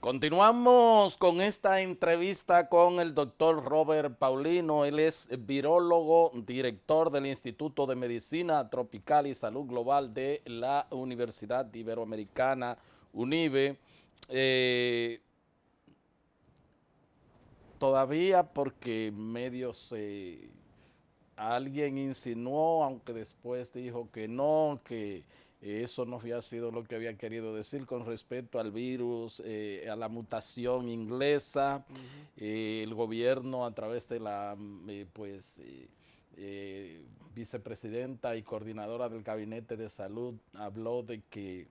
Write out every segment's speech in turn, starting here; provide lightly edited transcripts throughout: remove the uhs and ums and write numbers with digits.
Continuamos con esta entrevista con el doctor Robert Paulino. Él es virólogo, director del Instituto de Medicina Tropical y Salud Global de la Universidad Iberoamericana, UNIBE. Todavía porque medio alguien insinuó, aunque después dijo que no, que eso no había sido lo que había querido decir con respecto al virus, a la mutación inglesa. El gobierno a través de la vicepresidenta y coordinadora del Gabinete de Salud habló de que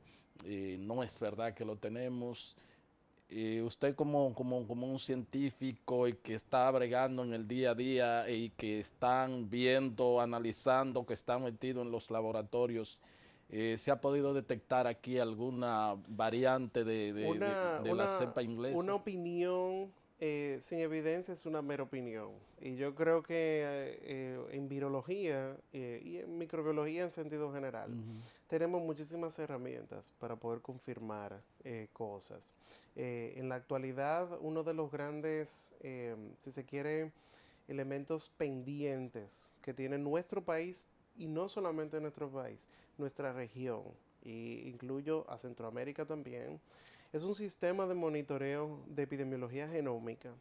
no es verdad que lo tenemos. Usted como un científico y que está bregando en el día a día y que están viendo, analizando, que están metidos en los laboratorios, ¿se ha podido detectar aquí alguna variante Una, de la una, cepa una inglesa? opinión sin evidencia es una mera opinión. Y yo creo que en virología y en microbiología en sentido general, tenemos muchísimas herramientas para poder confirmar cosas. En la actualidad, uno de los grandes, si se quiere, elementos pendientes que tiene nuestro país, y no solamente nuestro país, nuestra región, y incluyo a Centroamérica también, es un sistema de monitoreo de epidemiología genómica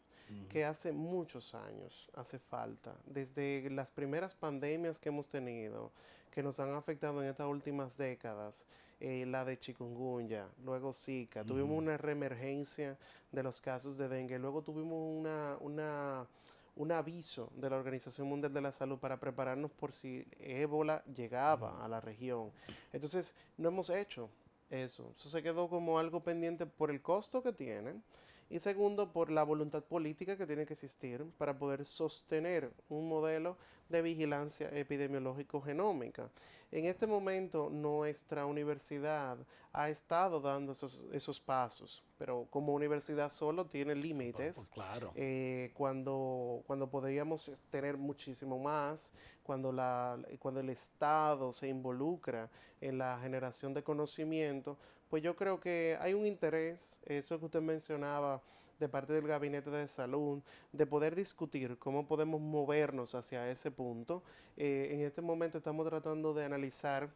que hace muchos años hace falta. Desde las primeras pandemias que hemos tenido, que nos han afectado en estas últimas décadas, la de chikungunya, luego Zika, tuvimos una reemergencia de los casos de dengue, luego tuvimos un aviso de la Organización Mundial de la Salud para prepararnos por si ébola llegaba a la región. Entonces, no hemos hecho eso se quedó como algo pendiente por el costo que tiene y segundo por la voluntad política que tiene que existir para poder sostener un modelo de vigilancia epidemiológico genómica. En este momento nuestra universidad ha estado dando esos pasos, pero como universidad solo tiene límites Claro. cuando podríamos tener muchísimo más, cuando el Estado se involucra en la generación de conocimiento, pues yo creo que hay un interés, eso que usted mencionaba, de parte del Gabinete de Salud, de poder discutir cómo podemos movernos hacia ese punto. En este momento estamos tratando de analizar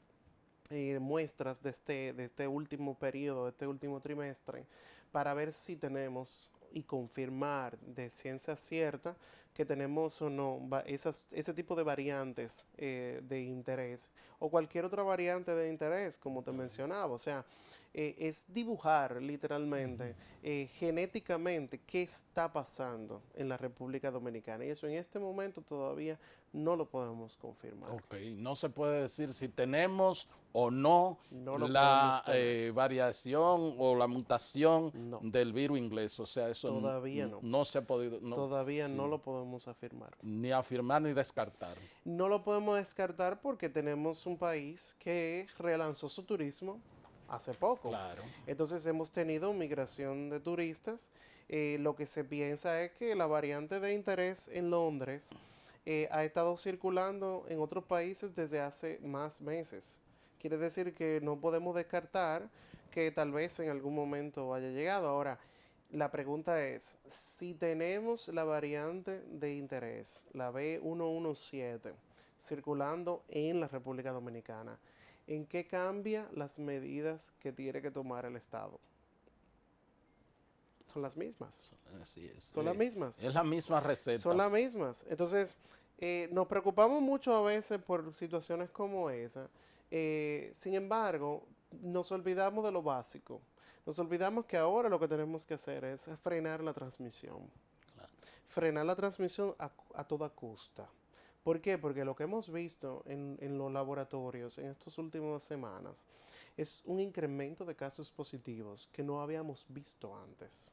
muestras de este último periodo, de este último trimestre, para ver si tenemos y confirmar de ciencia cierta que tenemos o no ese tipo de variantes de interés o cualquier otra variante de interés, como te mencionaba. O sea, es dibujar literalmente, genéticamente, qué está pasando en la República Dominicana. Y eso en este momento todavía no lo podemos confirmar. Ok, no se puede decir si tenemos o no No lo la podemos tener. variación o la mutación No, del virus inglés. O sea, eso todavía no. no se ha podido, no, Todavía no sí, lo podemos afirmar. ni afirmar ni descartar. No lo podemos descartar porque tenemos un país que relanzó su turismo hace poco. Claro. Entonces hemos tenido migración de turistas. Lo que se piensa es que la variante de interés en Londres ha estado circulando en otros países desde hace más meses. Quiere decir que no podemos descartar que tal vez en algún momento haya llegado. Ahora, la pregunta es, si tenemos la variante de interés, la B117, circulando en la República Dominicana, ¿en qué cambia las medidas que tiene que tomar el Estado? Son las mismas. Así es. Son las mismas. Es la misma Son receta. las mismas. Entonces, nos preocupamos mucho a veces por situaciones como esa. Sin embargo, nos olvidamos de lo básico. Nos olvidamos que ahora lo que tenemos que hacer es frenar la transmisión. Frenar la transmisión a toda costa. ¿Por qué? Porque lo que hemos visto en los laboratorios en estas últimas semanas es un incremento de casos positivos que no habíamos visto antes.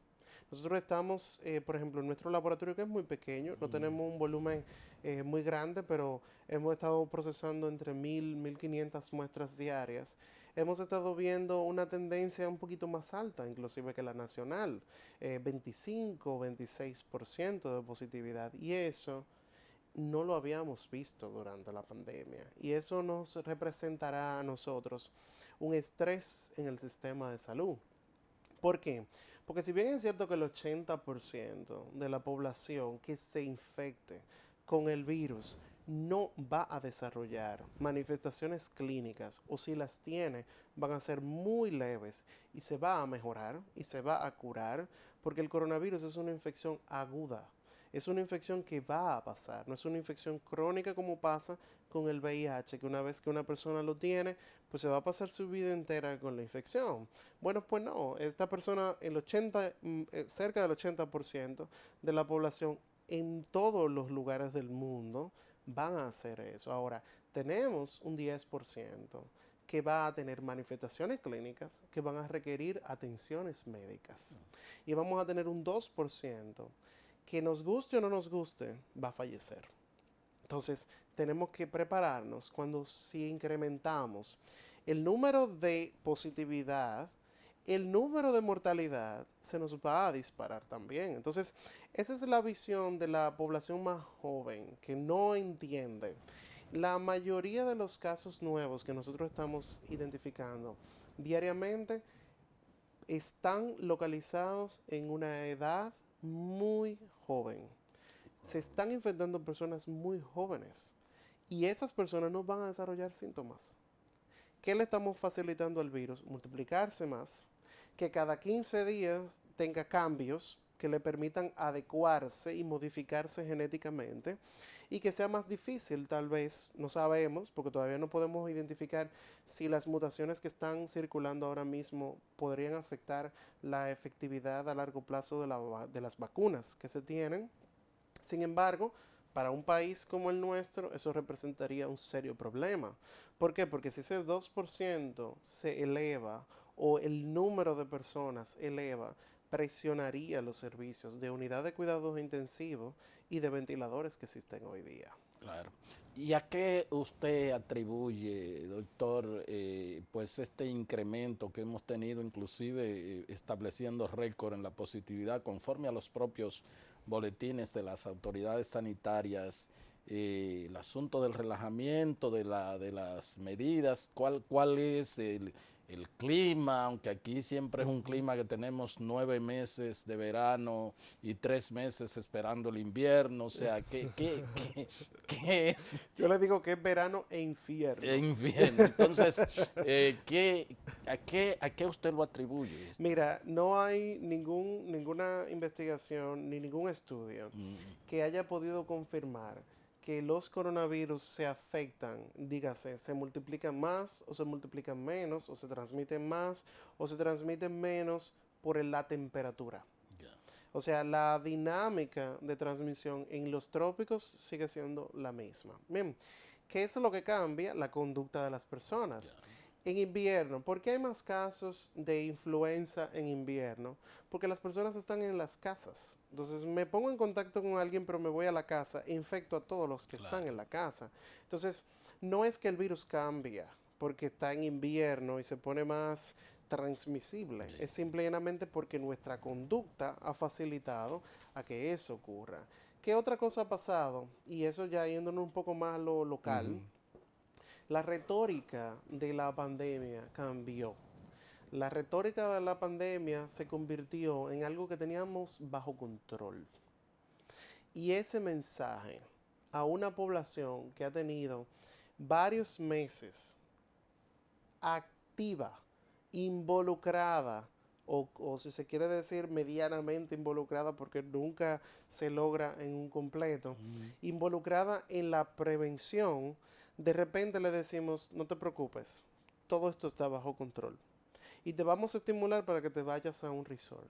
Nosotros estamos, por ejemplo, en nuestro laboratorio que es muy pequeño, no tenemos un volumen muy grande, pero hemos estado procesando entre 1.000, 1.500 muestras diarias. Hemos estado viendo una tendencia un poquito más alta, inclusive que la nacional, 25, 26% de positividad. Y eso no lo habíamos visto durante la pandemia. Y eso nos representará a nosotros un estrés en el sistema de salud. ¿Por qué? Porque si bien es cierto que el 80% de la población que se infecte con el virus no va a desarrollar manifestaciones clínicas o si las tiene van a ser muy leves y se va a mejorar y se va a curar porque el coronavirus es una infección aguda. Es una infección que va a pasar, no es una infección crónica como pasa con el VIH, que una vez que una persona lo tiene, pues se va a pasar su vida entera con la infección. Bueno, pues no, esta persona, cerca del 80% de la población en todos los lugares del mundo van a hacer eso. Ahora, tenemos un 10% que va a tener manifestaciones clínicas que van a requerir atenciones médicas. Y vamos a tener un 2% que nos guste o no nos guste, va a fallecer. Entonces, tenemos que prepararnos cuando si incrementamos el número de positividad, el número de mortalidad se nos va a disparar también. Entonces, esa es la visión de la población más joven que no entiende. La mayoría de los casos nuevos que nosotros estamos identificando diariamente están localizados en una edad muy joven. Se están infectando personas muy jóvenes y esas personas no van a desarrollar síntomas. ¿Qué le estamos facilitando al virus? Multiplicarse más, que cada 15 días tenga cambios que le permitan adecuarse y modificarse genéticamente y que sea más difícil, tal vez, no sabemos, porque todavía no podemos identificar si las mutaciones que están circulando ahora mismo podrían afectar la efectividad a largo plazo de las vacunas que se tienen. Sin embargo, para un país como el nuestro, eso representaría un serio problema. ¿Por qué? Porque si ese 2% se eleva o el número de personas eleva, presionaría los servicios de unidad de cuidados intensivos y de ventiladores que existen hoy día. Claro. ¿Y a qué usted atribuye, doctor, pues este incremento que hemos tenido, inclusive estableciendo récord en la positividad conforme a los propios boletines de las autoridades sanitarias, el asunto del relajamiento de las medidas, cuál es el clima, aunque aquí siempre es un clima que tenemos 9 meses de verano y 3 meses esperando el invierno, o sea, ¿qué es? Yo le digo que es verano e infierno. Invierno. Entonces, ¿a qué usted lo atribuye esto? Mira, no hay ninguna investigación ni ningún estudio que haya podido confirmar que los coronavirus se afectan, dígase, se multiplican más o se multiplican menos, o se transmiten más o se transmiten menos por la temperatura. Yeah. O sea, la dinámica de transmisión en los trópicos sigue siendo la misma. Bien, ¿qué es lo que cambia? La conducta de las personas. Yeah. En invierno, ¿por qué hay más casos de influenza en invierno? Porque las personas están en las casas. Entonces me pongo en contacto con alguien, pero me voy a la casa e infecto a todos los que están en la casa. Entonces, no es que el virus cambia porque está en invierno y se pone más transmisible. Sí. Es simplemente porque nuestra conducta ha facilitado a que eso ocurra. ¿Qué otra cosa ha pasado? Y eso ya yéndonos un poco más a lo local. La retórica de la pandemia cambió. La retórica de la pandemia se convirtió en algo que teníamos bajo control. Y ese mensaje a una población que ha tenido varios meses activa, involucrada, o si se quiere decir medianamente involucrada porque nunca se logra en un completo, involucrada en la prevención, de repente le decimos, no te preocupes, todo esto está bajo control. Y te vamos a estimular para que te vayas a un resort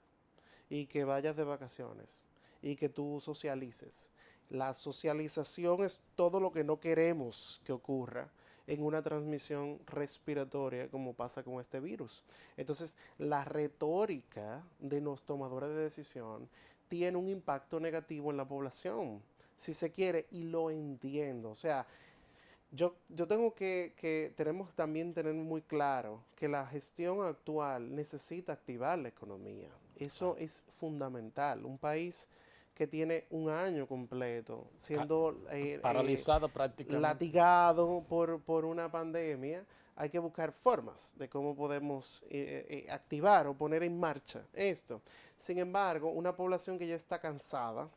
y que vayas de vacaciones y que tú socialices. La socialización es todo lo que no queremos que ocurra en una transmisión respiratoria como pasa con este virus. Entonces, la retórica de los tomadores de decisión tiene un impacto negativo en la población, si se quiere, y lo entiendo. O sea, yo tengo tenemos también tener muy claro que la gestión actual necesita activar la economía. Eso es fundamental. Un país que tiene un año completo siendo paralizado prácticamente, latigado por una pandemia, hay que buscar formas de cómo podemos activar o poner en marcha esto. Sin embargo, una población que ya está cansada,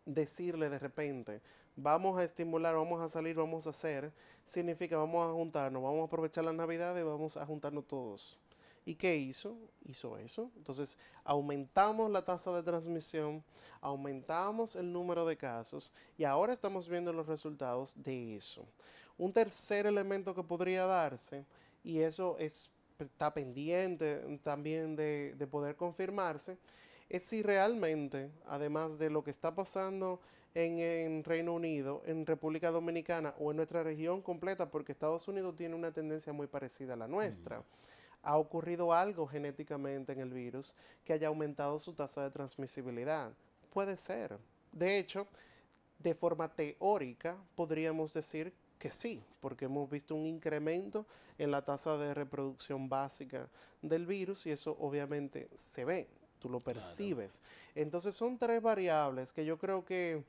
decirle de repente, vamos a estimular, vamos a salir, vamos a hacer, significa vamos a juntarnos, vamos a aprovechar la Navidad y vamos a juntarnos todos. ¿Y qué hizo? Hizo eso. Entonces, aumentamos la tasa de transmisión, aumentamos el número de casos y ahora estamos viendo los resultados de eso. Un tercer elemento que podría darse, y eso está pendiente también de poder confirmarse, es si realmente, además de lo que está pasando en Reino Unido, en República Dominicana o en nuestra región completa, porque Estados Unidos tiene una tendencia muy parecida a la nuestra, ha ocurrido algo genéticamente en el virus que haya aumentado su tasa de transmisibilidad. Puede ser. De hecho, de forma teórica, podríamos decir que sí, porque hemos visto un incremento en la tasa de reproducción básica del virus y eso obviamente se ve, tú lo percibes. Claro. Entonces son tres variables que yo creo que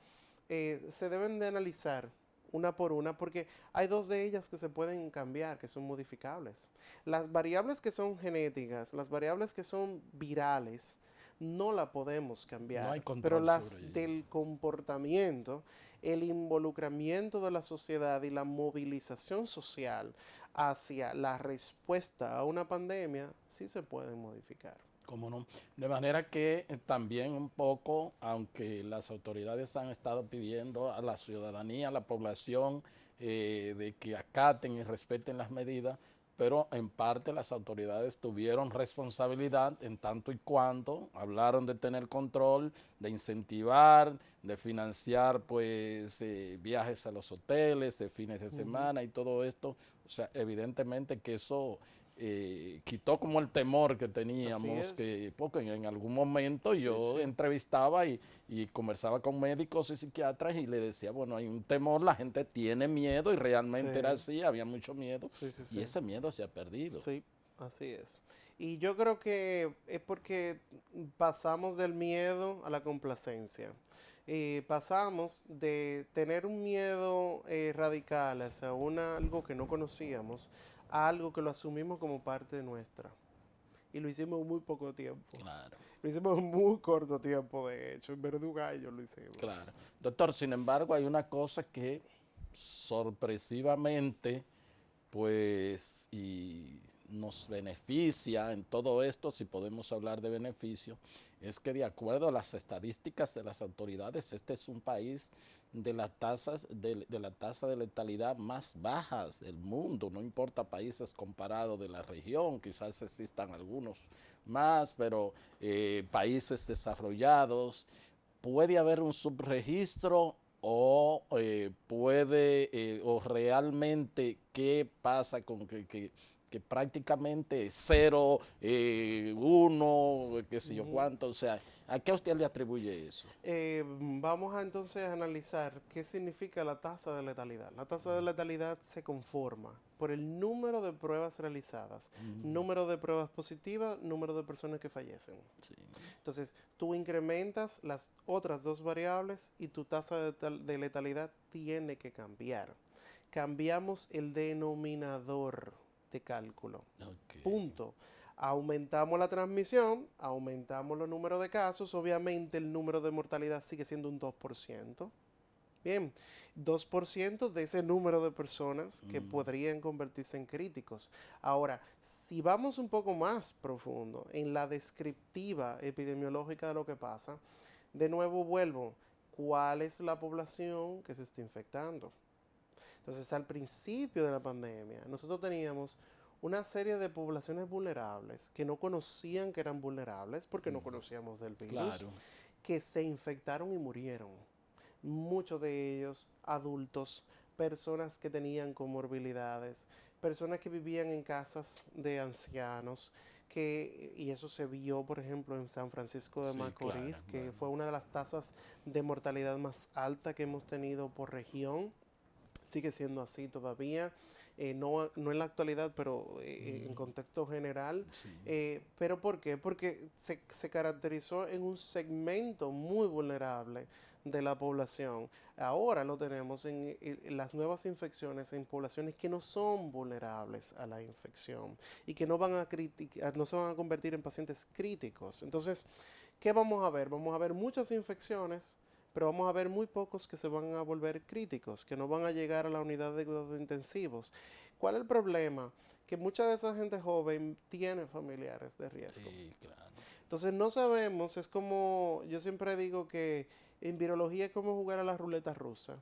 se deben de analizar una por una, porque hay dos de ellas que se pueden cambiar, que son modificables. Las variables que son genéticas, las variables que son virales, no la podemos cambiar. No hay control, pero las del comportamiento, el involucramiento de la sociedad y la movilización social hacia la respuesta a una pandemia, sí se pueden modificar. ¿Cómo no? De manera que también un poco, aunque las autoridades han estado pidiendo a la ciudadanía, a la población, de que acaten y respeten las medidas, pero en parte las autoridades tuvieron responsabilidad en tanto y cuanto hablaron de tener control, de incentivar, de financiar pues viajes a los hoteles de fines de semana y todo esto. O sea, evidentemente que eso quitó como el temor que teníamos, porque en algún momento yo entrevistaba y conversaba con médicos y psiquiatras y le decía, bueno, hay un temor, la gente tiene miedo y realmente era así, había mucho miedo y ese miedo se ha perdido. Sí, así es. Y yo creo que es porque pasamos del miedo a la complacencia. Pasamos de tener un miedo radical hacia algo que no conocíamos a algo que lo asumimos como parte nuestra. Y lo hicimos en muy poco tiempo. Claro. Lo hicimos en muy corto tiempo, de hecho. En Verdugallo lo hicimos. Claro. Doctor, sin embargo, hay una cosa que sorpresivamente, pues, y nos beneficia en todo esto, si podemos hablar de beneficio, es que de acuerdo a las estadísticas de las autoridades, este es un país de las tasas de la tasa de letalidad más bajas del mundo, no importa países comparados de la región, quizás existan algunos más, pero países desarrollados, puede haber un subregistro o o realmente qué pasa con que prácticamente 0, 1, qué sé yo cuánto, o sea, ¿a qué usted le atribuye eso? Vamos a entonces analizar qué significa la tasa de letalidad. La tasa de letalidad se conforma por el número de pruebas realizadas, número de pruebas positivas, número de personas que fallecen. Sí. Entonces, tú incrementas las otras dos variables y tu tasa de letalidad tiene que cambiar. Cambiamos el denominador de cálculo. Okay. Punto. Aumentamos la transmisión, aumentamos los números de casos, obviamente el número de mortalidad sigue siendo un 2%. Bien, 2% de ese número de personas que podrían convertirse en críticos. Ahora, si vamos un poco más profundo en la descriptiva epidemiológica de lo que pasa, de nuevo vuelvo, ¿cuál es la población que se está infectando? Entonces, al principio de la pandemia, nosotros teníamos una serie de poblaciones vulnerables que no conocían que eran vulnerables porque no conocíamos del virus, que se infectaron y murieron. Muchos de ellos adultos, personas que tenían comorbilidades, personas que vivían en casas de ancianos, y eso se vio, por ejemplo, en San Francisco de Macorís, que fue una de las tasas de mortalidad más alta que hemos tenido por región. Sigue siendo así todavía. no en la actualidad, pero en contexto general. Sí. ¿Pero por qué? Porque se caracterizó en un segmento muy vulnerable de la población. Ahora lo tenemos en las nuevas infecciones en poblaciones que no son vulnerables a la infección y que no van a no se van a convertir en pacientes críticos. Entonces, ¿qué vamos a ver? Vamos a ver muchas infecciones, pero vamos a ver muy pocos que se van a volver críticos, que no van a llegar a la unidad de cuidados intensivos. ¿Cuál es el problema? Que mucha de esa gente joven tiene familiares de riesgo. Sí, claro. Entonces no sabemos, es como, yo siempre digo que en virología es como jugar a la ruleta rusa.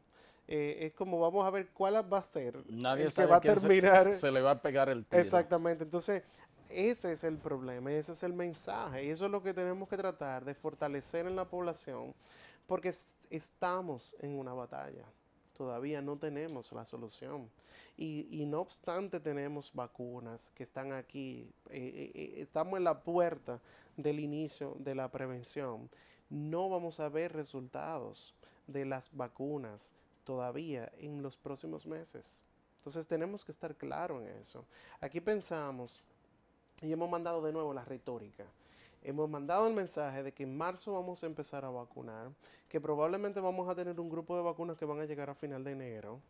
Es como vamos a ver cuál va a ser Nadie el que sabe va a a quién terminar. se le va a pegar el tiro. Exactamente, entonces ese es el problema, ese es el mensaje y eso es lo que tenemos que tratar de fortalecer en la población porque estamos en una batalla, todavía no tenemos la solución y no obstante tenemos vacunas que están aquí, estamos en la puerta del inicio de la prevención, no vamos a ver resultados de las vacunas todavía en los próximos meses. Entonces tenemos que estar claros en eso. Aquí pensamos y hemos mandado de nuevo la retórica. Hemos mandado el mensaje de que en marzo vamos a empezar a vacunar, que probablemente vamos a tener un grupo de vacunas que van a llegar a final de enero.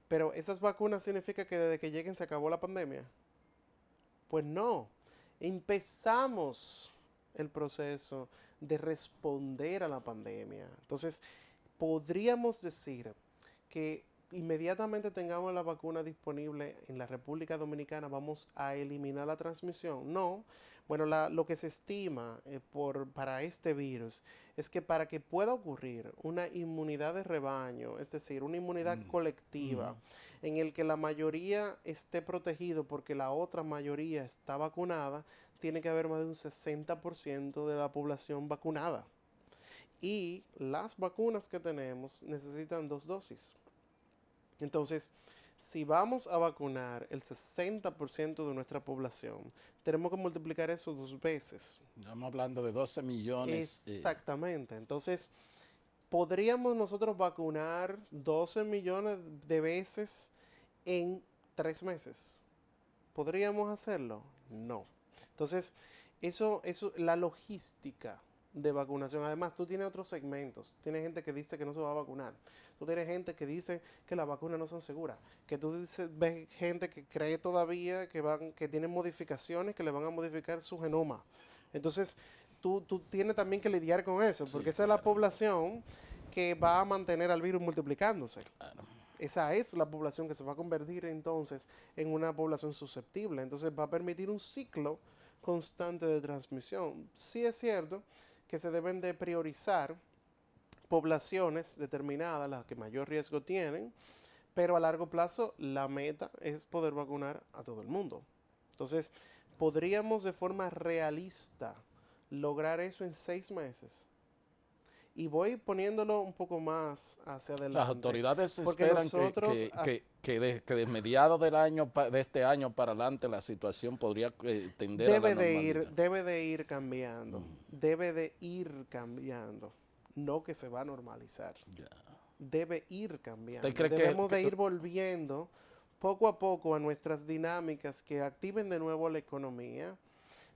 Pero esas vacunas significa que desde que lleguen se acabó la pandemia. Pues no, empezamos el proceso de responder a la pandemia. Entonces, podríamos decir que inmediatamente tengamos la vacuna disponible en la República Dominicana, vamos a eliminar la transmisión. No, bueno, lo que se estima para este virus es que para que pueda ocurrir una inmunidad de rebaño, es decir, una inmunidad colectiva, en el que la mayoría esté protegido porque la otra mayoría está vacunada, tiene que haber más de un 60% de la población vacunada. Y las vacunas que tenemos necesitan 2 dosis. Entonces, si vamos a vacunar el 60% de nuestra población, tenemos que multiplicar eso 2 veces. Estamos hablando de 12 millones. Exactamente. Entonces, ¿podríamos nosotros vacunar 12 millones de veces en 3 meses? ¿Podríamos hacerlo? No. Entonces, la logística de vacunación. Además, tú tienes otros segmentos. Tienes gente que dice que no se va a vacunar. Tú tienes gente que dice que las vacunas no son seguras. Que tú ves gente que cree todavía que tienen modificaciones que le van a modificar su genoma. Entonces, tú tienes también que lidiar con eso, porque esa es la población que va a mantener al virus multiplicándose. Claro. Esa es la población que se va a convertir entonces en una población susceptible. Entonces va a permitir un ciclo constante de transmisión. Sí es cierto que se deben de priorizar poblaciones determinadas, las que mayor riesgo tienen, pero a largo plazo la meta es poder vacunar a todo el mundo. Entonces, podríamos de forma realista lograr eso en 6 meses. Y voy poniéndolo un poco más hacia adelante. Las autoridades porque esperan nosotros que de mediados del año, de este año para adelante, la situación podría tender a la normalidad. debe de ir cambiando. Debe de ir cambiando. No que se va a normalizar. Ya. Debe ir cambiando. ¿Usted cree Debemos de ir volviendo poco a poco a nuestras dinámicas que activen de nuevo la economía,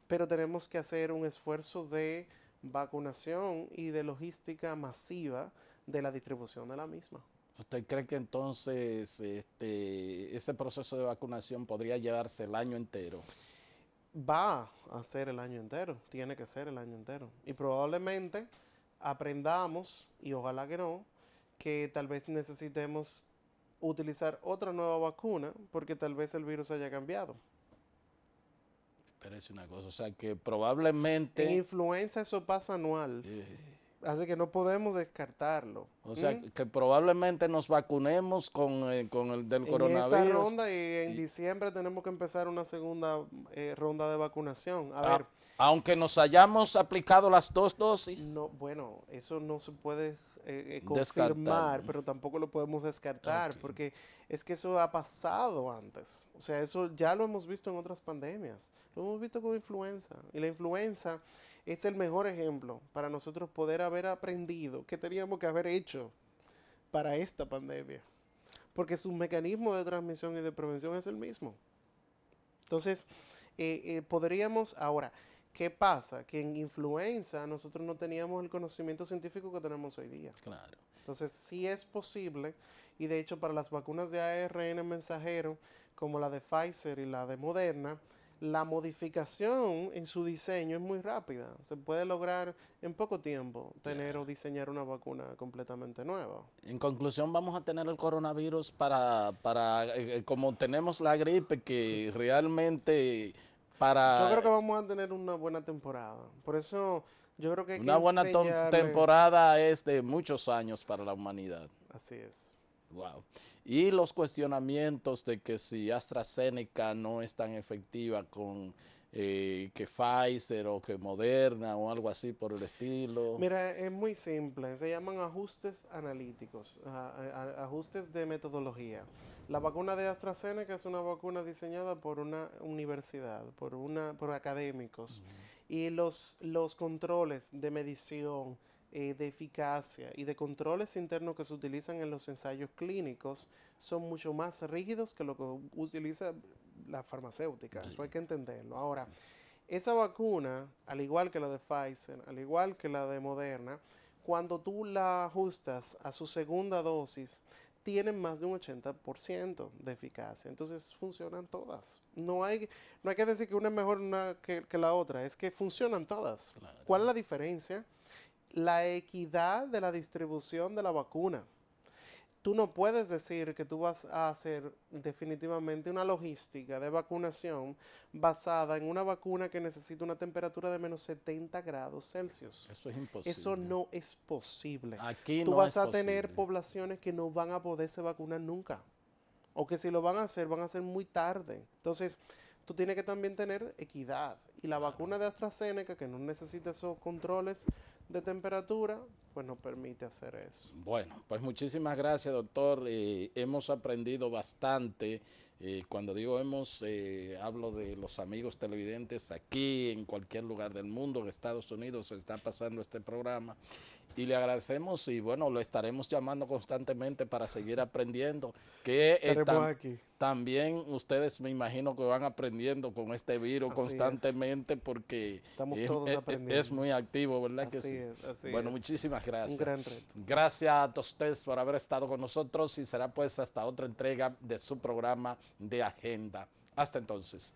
pero tenemos que hacer un esfuerzo de vacunación y de logística masiva de la distribución de la misma. ¿Usted cree que entonces ese proceso de vacunación podría llevarse el año entero? Va a ser el año entero, tiene que ser el año entero. Y probablemente aprendamos, y ojalá que no, que tal vez necesitemos utilizar otra nueva vacuna porque tal vez el virus haya cambiado. Pero es una cosa, o sea que probablemente... En influenza eso pasa anual, así que no podemos descartarlo. O sea que probablemente nos vacunemos con el coronavirus. En esta ronda y en diciembre tenemos que empezar una segunda ronda de vacunación. A ver. Aunque nos hayamos aplicado las 2 dosis. No, bueno, eso no se puede confirmar, pero tampoco lo podemos descartar, porque es que eso ha pasado antes. O sea, eso ya lo hemos visto en otras pandemias. Lo hemos visto con influenza. Y la influenza es el mejor ejemplo para nosotros poder haber aprendido qué teníamos que haber hecho para esta pandemia. porque su mecanismo de transmisión y de prevención es el mismo. Entonces, podríamos ahora, ¿qué pasa? Que en influenza nosotros no teníamos el conocimiento científico que tenemos hoy día. Claro. Entonces, sí es posible, y de hecho para las vacunas de ARN mensajero, como la de Pfizer y la de Moderna, la modificación en su diseño es muy rápida. Se puede lograr en poco tiempo tener o diseñar una vacuna completamente nueva. En conclusión, vamos a tener el coronavirus para como tenemos la gripe, que realmente Yo para creo que vamos a tener una buena temporada. Por eso yo creo que hay que una buena enseñarle. temporada es de muchos años para la humanidad. Así es. Wow. Y los cuestionamientos de que si AstraZeneca no es tan efectiva con que Pfizer o que Moderna o algo así por el estilo. Mira, es muy simple. Se llaman ajustes analíticos, ajustes de metodología. La vacuna de AstraZeneca es una vacuna diseñada por una universidad, por académicos. Y los controles de medición, de eficacia y de controles internos que se utilizan en los ensayos clínicos son mucho más rígidos que lo que utiliza la farmacéutica. Eso hay que entenderlo. Ahora, esa vacuna, al igual que la de Pfizer, al igual que la de Moderna, cuando tú la ajustas a su segunda dosis, tienen más de un 80% de eficacia. Entonces funcionan todas. No hay que decir que una es mejor que la otra, es que funcionan todas. Claro. ¿Cuál es la diferencia? La equidad de la distribución de la vacuna. Tú no puedes decir que tú vas a hacer definitivamente una logística de vacunación basada en una vacuna que necesita una temperatura de menos 70 grados Celsius. Eso es imposible. Eso no es posible. Aquí Tú no vas es a tener posible. poblaciones que no van a poderse vacunar nunca. O que si lo van a hacer muy tarde. Entonces, tú tienes que también tener equidad. Y la vacuna de AstraZeneca, que no necesita esos controles de temperatura, pues nos permite hacer eso. Bueno, pues muchísimas gracias, doctor. Hemos aprendido bastante. Cuando digo hemos, hablo de los amigos televidentes aquí, en cualquier lugar del mundo, en Estados Unidos se está pasando este programa. Y le agradecemos y bueno, lo estaremos llamando constantemente para seguir aprendiendo. Que Estaremos aquí. también ustedes me imagino que van aprendiendo con este virus Así constantemente porque Estamos todos aprendiendo. es muy activo, ¿verdad que Así sí? es, así Bueno, es. muchísimas Un gracias. gran reto. Gracias a ustedes por haber estado con nosotros y será pues hasta otra entrega de su programa de Agenda. Hasta entonces.